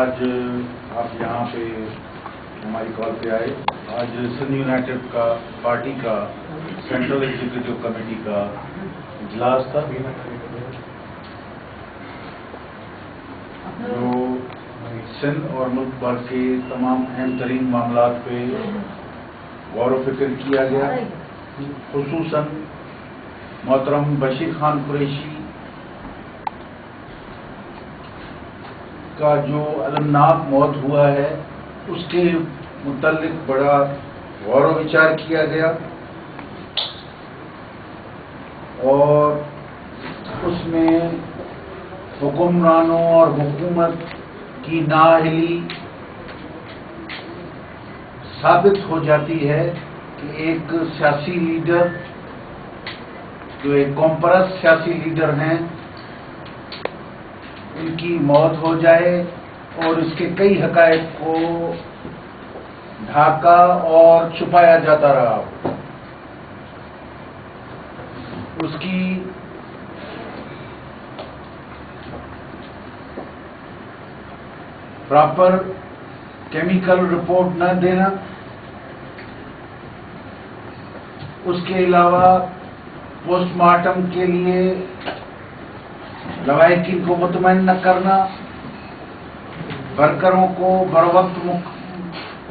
آج آپ یہاں پہ ہماری کال پہ آئے. آج سندھ یونائٹڈ کا پارٹی کا سینٹرل ایگزیکٹو کمیٹی کا اجلاس تھا جو سندھ اور ملک بھر کے تمام اہم ترین معاملات پہ غور و فکر کیا گیا. خصوصاً محترم بشیر خان قریشی کا جو المناک موت ہوا ہے اس کے متعلق بڑا غور و وچار کیا گیا اور اس میں حکمرانوں اور حکومت کی نااہلی ثابت ہو جاتی ہے کہ ایک سیاسی لیڈر جو ایک قوم پرست سیاسی لیڈر ہیں ان کی موت ہو جائے اور اس کے کئی حقائق کو ڈھاکا اور چھپایا جاتا رہا. اس کی پراپر کیمیکل رپورٹ نہ دینا، اس کے علاوہ پوسٹ مارٹم کے لیے لواحقین کو مطمئن نہ کرنا، ورکروں کو بروقت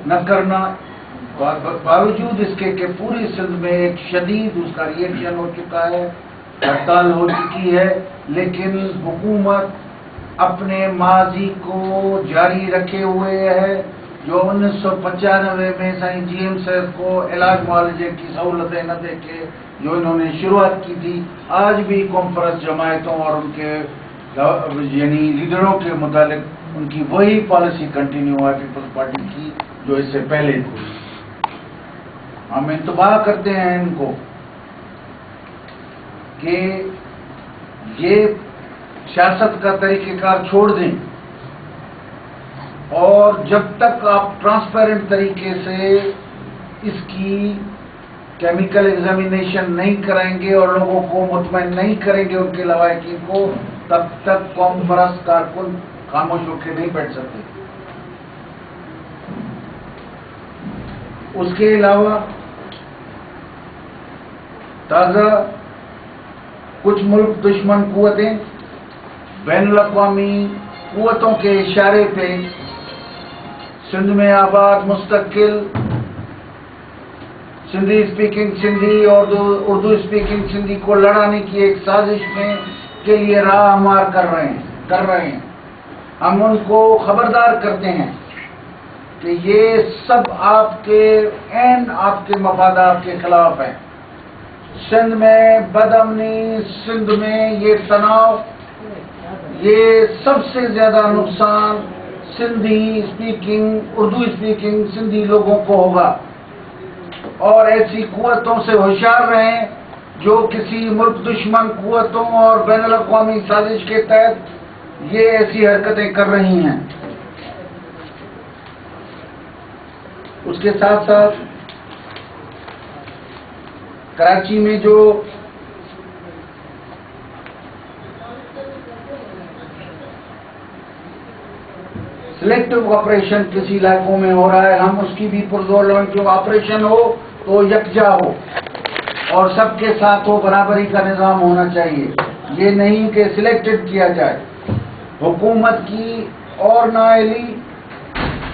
نہ کرنا، باوجود اس کے کہ پوری سندھ میں ایک شدید اس کا ریئیکشن ہو چکا ہے، ہڑتال ہو چکی ہے، لیکن حکومت اپنے ماضی کو جاری رکھے ہوئے ہے. جو 1995 میں سائیں جی ایم صاحب کو علاج معالجے کی سہولتیں نہ دے کے جو انہوں نے شروعات کی تھی، آج بھی قوم پرست جماعتوں اور ان کے یعنی لیڈروں کے متعلق ان کی وہی پالیسی کنٹینیو ہے پیپلز پارٹی کی جو اس سے پہلے تھی. ہم انتباہ کرتے ہیں ان کو کہ یہ سیاست کا طریقہ کار چھوڑ دیں اور جب تک آپ ٹرانسپیرنٹ طریقے سے اس کی کیمیکل ایگزامینیشن نہیں کریں گے اور لوگوں کو مطمئن نہیں کریں گے ان کے لواحقین کو، تب تک قوم پرست کارکن خاموش ہو کے نہیں بیٹھ سکتے. اس کے علاوہ تازہ کچھ ملک دشمن قوتیں بین الاقوامی قوتوں کے اشارے پہ سندھ میں آباد مستقل سندھی اسپیکنگ سندھی اور اردو اسپیکنگ سندھی کو لڑانے کی ایک سازش میں کے لیے راہ ہموار کر رہے ہیں. ہم ان کو خبردار کرتے ہیں کہ یہ سب آپ کے مفادات کے خلاف ہیں. سندھ میں بدامنی، سندھ میں یہ تناؤ، یہ سب سے زیادہ نقصان سندھی اسپیکنگ اردو اسپیکنگ سندھی لوگوں کو ہوگا. اور ایسی قوتوں سے ہوشیار رہیں جو کسی ملک دشمن قوتوں اور بین الاقوامی سازش کے تحت یہ ایسی حرکتیں کر رہی ہیں. اس کے ساتھ ساتھ کراچی میں جو سلیکٹو آپریشن کسی علاقوں میں ہو رہا ہے، ہم اس کی بھی پرزور لڑیں کہ آپریشن ہو تو یکجا ہو اور سب کے ساتھ ہو، برابری کا نظام ہونا چاہیے. یہ نہیں کہ سلیکٹڈ کیا جائے. حکومت کی اور نااہلی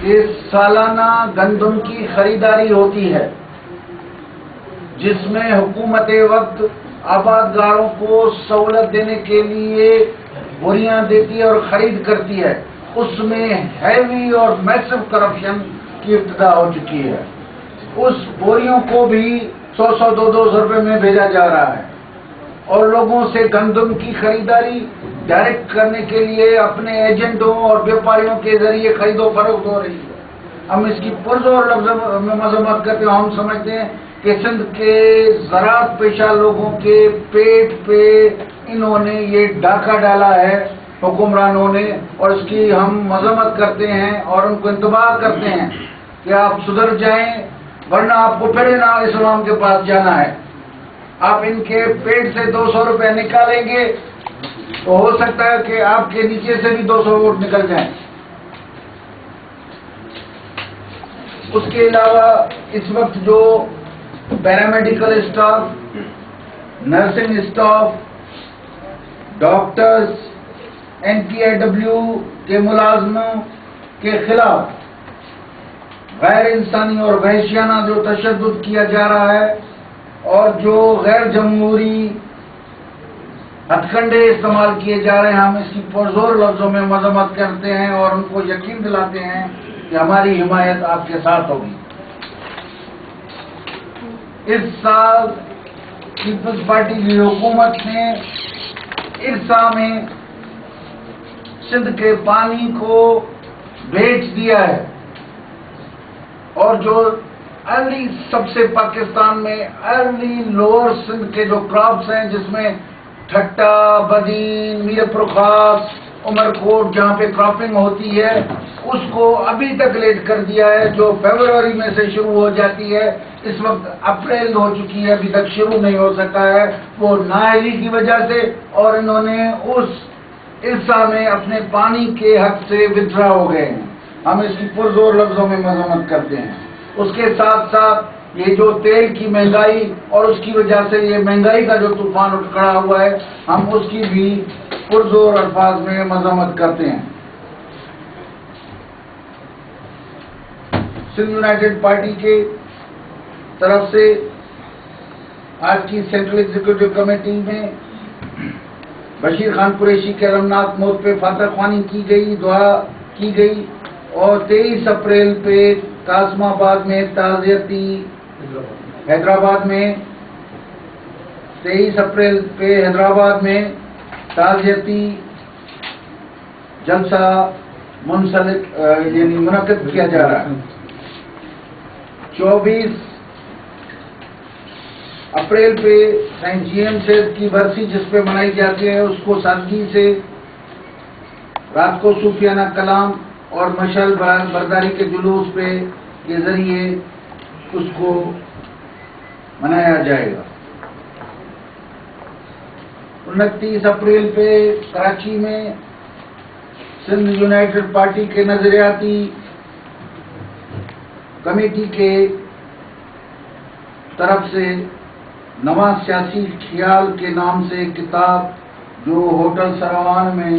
یہ سالانہ گندم کی خریداری ہوتی ہے جس میں حکومت وقت آبادگاروں کو سہولت دینے کے لیے بوریاں دیتی ہے اور خرید کرتی ہے. اس میں ہیوی اور میسو کرپشن کی ابتدا ہو چکی ہے. اس بوریوں کو بھی 100-200 روپے میں بھیجا جا رہا ہے اور لوگوں سے گندم کی خریداری ڈائریکٹ کرنے کے لیے اپنے ایجنٹوں اور بیوپاریوں کے ذریعے خرید و فروخت ہو رہی ہے. ہم اس کی پرزور لفظ میں مذمت کرتے ہیں. ہم سمجھتے ہیں کہ سندھ کے زراعت پیشہ لوگوں کے پیٹ پہ انہوں نے یہ ڈاکہ ڈالا ہے حکمرانوں نے، اور اس کی ہم مذمت کرتے ہیں اور ان کو انتباہ کرتے ہیں کہ آپ سدھر جائیں ورنہ آپ کو پھر اسلام کے پاس جانا ہے. آپ ان کے پیٹ سے 200 روپے نکالیں گے تو ہو سکتا ہے کہ آپ کے نیچے سے بھی 200 ووٹ نکل جائیں. اس کے علاوہ اس وقت جو paramedical staff, nursing staff, doctors, NPIW کے ملازموں کے خلاف غیر انسانی اور وحشیانہ جو تشدد کیا جا رہا ہے اور جو غیر جمہوری ہتھ کنڈے استعمال کیے جا رہے ہیں، ہم اس کی پرزور لفظوں میں مذمت کرتے ہیں اور ان کو یقین دلاتے ہیں کہ ہماری حمایت آپ کے ساتھ ہوگی۔ اس سال پیپلز پارٹی کی حکومت نے ارسا میں سندھ کے پانی کو بیچ دیا ہے، اور جو ارلی سب سے پاکستان میں ارلی لوور سندھ کے جو کراپس ہیں، جس میں ٹھٹا، بدین، میر پرخاس، عمر کوٹ جہاں پہ کراپنگ ہوتی ہے، اس کو ابھی تک لیٹ کر دیا ہے، جو فیبروری میں سے شروع ہو جاتی ہے، اس وقت اپریل ہو چکی ہے، ابھی تک شروع نہیں ہو سکا ہے، وہ نااہلی کی وجہ سے، اور انہوں نے اس ارسا میں اپنے پانی کے حق سے وتھڈرا ہو گئے ہیں۔ ہم اس کی پرزور لفظوں میں مذمت کرتے ہیں۔ اس کے ساتھ ساتھ یہ جو تیل کی مہنگائی اور اس کی وجہ سے یہ مہنگائی کا جو طوفان اٹھ کھڑا ہوا ہے، ہم اس کی بھی پرزور الفاظ میں مذمت کرتے ہیں۔ سندھ یونائیٹڈ پارٹی کے طرف سے آج کی سینٹرل ایگزیکٹو کمیٹی میں بشیر خان قریشی کے المناک موت پہ فاتح خوانی کی گئی، دعا کی گئی، اور 23 اپریل پہ قاسم آباد میں تعزیتی حیدرآباد میں 23 اپریل پہ حیدرآباد میں تعزیتی جلسہ منعقد کیا جا رہا ہے۔ 24 اپریل پہ سینٹ جیمز کی برسی جس پہ منائی جاتی ہے، اس کو سادگی سے رات کو صوفیانہ کلام اور مشعل برداری کے جلوس پہ کے ذریعے اس کو منایا جائے گا۔ 29 اپریل پہ کراچی میں سندھ یونائیٹڈ پارٹی کے نظریاتی کمیٹی کے طرف سے نواں سیاسی خیال کے نام سے ایک کتاب جو ہوٹل سروان میں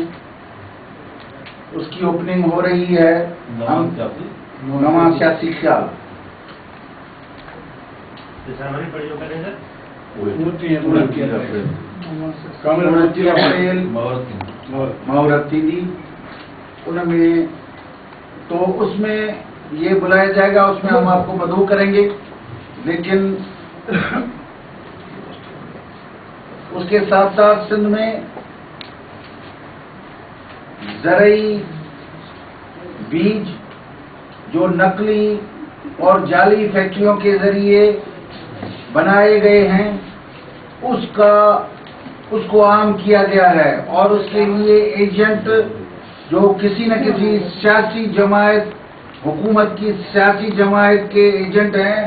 اس کی اوپننگ ہو رہی ہے، نواں سیاسی خیال۔ مہورتی دی ان میں، تو اس میں یہ بلایا جائے گا، اس میں ہم آپ کو مدعو کریں گے، لیکن اس کے ساتھ ساتھ سندھ میں زرعی بیج جو نقلی اور جعلی فیکٹریوں کے ذریعے بنائے گئے ہیں، اس کو عام کیا گیا ہے، اور اس کے لیے ایجنٹ جو کسی نہ کسی سیاسی جماعت، حکومت کی سیاسی جماعت کے ایجنٹ ہیں،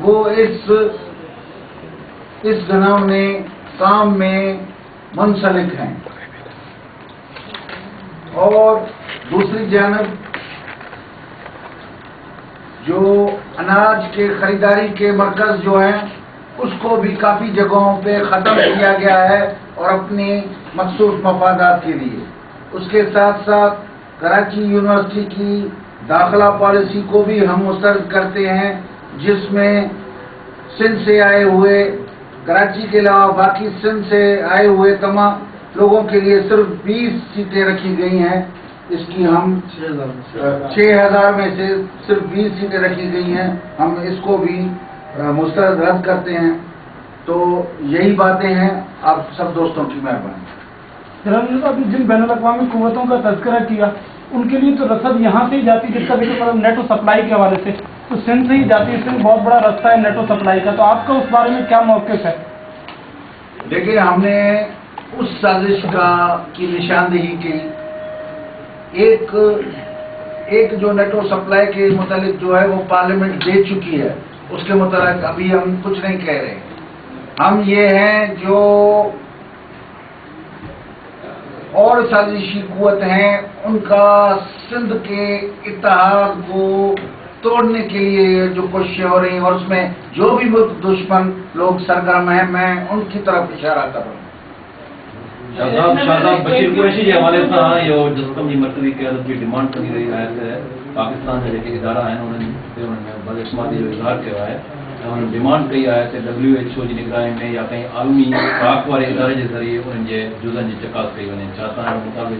وہ اس گھناؤنے کام میں منسلک ہیں۔ اور دوسری جانب جو اناج کے خریداری کے مرکز جو ہیں، اس کو بھی کافی جگہوں پہ ختم کیا گیا ہے، اور اپنی مخصوص مفادات کے لیے۔ اس کے ساتھ ساتھ کراچی یونیورسٹی کی داخلہ پالیسی کو بھی ہم مسترد کرتے ہیں، جس میں سندھ سے آئے ہوئے، کراچی کے علاوہ باقی سندھ سے آئے ہوئے تمام لوگوں کے لیے صرف 20 سیٹیں رکھی گئی ہیں۔ اس کی ہم 6000 میں سے صرف 20 سیٹیں رکھی گئی ہیں، ہم اس کو بھی مسترد رد کرتے ہیں۔ تو یہی باتیں ہیں، آپ سب دوستوں کی مہربانی۔ جناب آپ نے جن بین الاقوامی قوتوں کا تذکرہ کیا، ان کے لیے تو رسد یہاں سے ہی جاتی، جس کا ذکر نیٹو سپلائی کے حوالے سے تو سندھ سے ہی جاتی ہے۔ سندھ بہت بڑا راستہ ہے نیٹو سپلائی کا، تو آپ کا اس بارے میں کیا موقف ہے؟ دیکھیے، ہم نے اس سازش کی نشاندہی کی، ایک جو نیٹو سپلائی کے متعلق جو ہے وہ پارلیمنٹ دے چکی ہے، اس کے متعلق ابھی ہم کچھ نہیں کہہ رہے۔ ہم یہ ہیں جو اور سازشی قوت ہیں، ان کا سندھ کے اتحاد کو توڑنے کے لیے جو کوششیں ہو رہی ہیں اور اس میں جو بھی ملک دشمن لوگ سرگرم ہیں میں ان کی طرف اشارہ کر رہا ہوں. شاہزاد بشیر قریشی کے حوالے سے یہ جسم کی مرکزی قیادت کی ڈیمانڈ کری رہی ہے پاکستان کے جو ادارہ ہیں انہوں نے بدعسماتی جو اظہار کیا ہے انہوں نے ڈیمانڈ کئی ہے WHO کی نگرانی میں یا کہیں عالمی پاک والے ادارے کے ذریعے ان کے جزن کی چکاس کئی ونے چاہتا ہے مطابق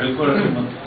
بالکل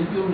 MPO